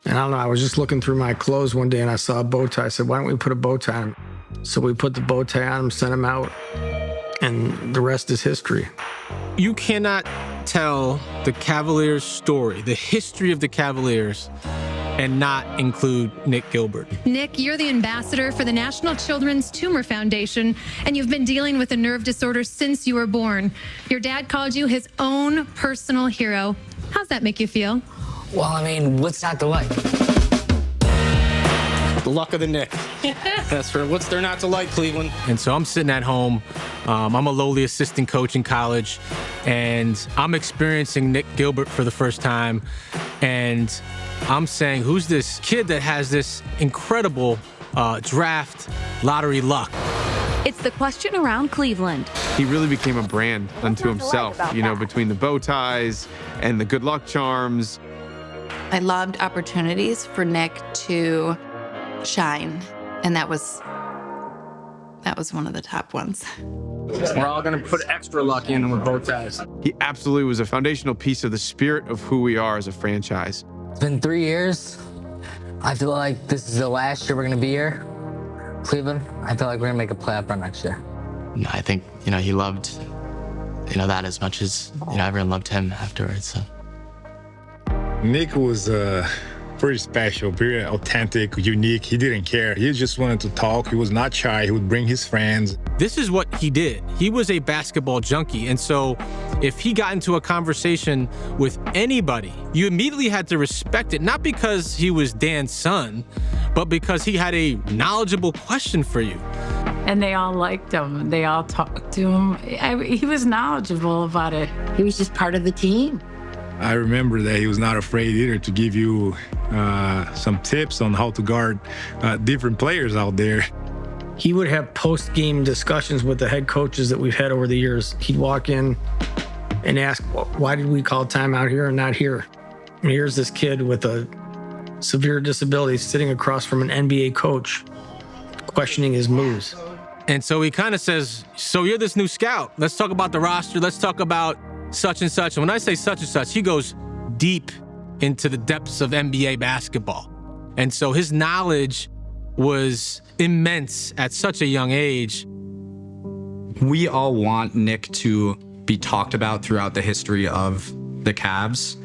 And I don't know, I was just looking through my clothes one day and I saw a bow tie. I said, why don't we put a bow tie on him? So we put the bow tie on him, sent him out, and the rest is history. You cannot tell the Cavaliers story, the history of the Cavaliers, and not include Nick Gilbert. Nick, you're the ambassador for the National Children's Tumor Foundation, and you've been dealing with a nerve disorder since you were born. Your dad called you his own personal hero. How's that make you feel? Well, I mean, what's not to like? The luck of the Knicks. That's for what's there not to like, Cleveland. And so I'm sitting at home. I'm a lowly assistant coach in college, and I'm experiencing Nick Gilbert for the first time. And I'm saying, who's this kid that has this incredible draft lottery luck? It's the question around Cleveland. He really became a brand unto himself, between the bow ties and the good luck charms. I loved opportunities for Nick to shine, and that was one of the top ones. We're all gonna put extra luck in with bow ties. He absolutely was a foundational piece of the spirit of who we are as a franchise. It's been 3 years. I feel like this is the last year we're going to be here. Cleveland, I feel like we're going to make a playoff run next year. I think, he loved, that as much as, everyone loved him afterwards. So. Nick was pretty special, very authentic, unique. He didn't care. He just wanted to talk. He was not shy. He would bring his friends. This is what he did. He was a basketball junkie. And so if he got into a conversation with anybody, you immediately had to respect it, not because he was Dan's son, but because he had a knowledgeable question for you. And they all liked him. They all talked to him. He was knowledgeable about it. He was just part of the team. I remember that he was not afraid either to give you some tips on how to guard different players out there. He would have post-game discussions with the head coaches that we've had over the years. He'd walk in and ask, why did we call timeout here and not here? And here's this kid with a severe disability sitting across from an NBA coach questioning his moves. And so he kind of says, so you're this new scout. Let's talk about the roster. Let's talk about such and such. And when I say such and such, he goes deep into the depths of NBA basketball. And so his knowledge was immense at such a young age. We all want Nick to be talked about throughout the history of the Cavs.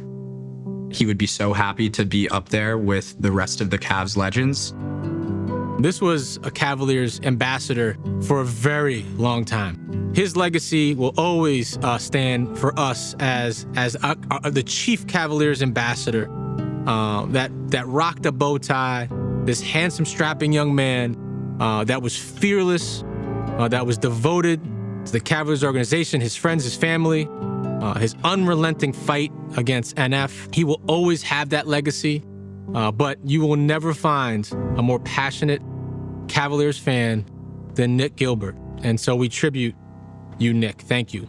He would be so happy to be up there with the rest of the Cavs legends. This was a Cavaliers ambassador for a very long time. His legacy will always stand for us as the chief Cavaliers ambassador that rocked a bow tie, this handsome, strapping young man that was fearless, that was devoted to the Cavaliers organization, his friends, his family, his unrelenting fight against NF. He will always have that legacy, but you will never find a more passionate Cavaliers fan than Nick Gilbert. And so we tribute you, Nick. Thank you.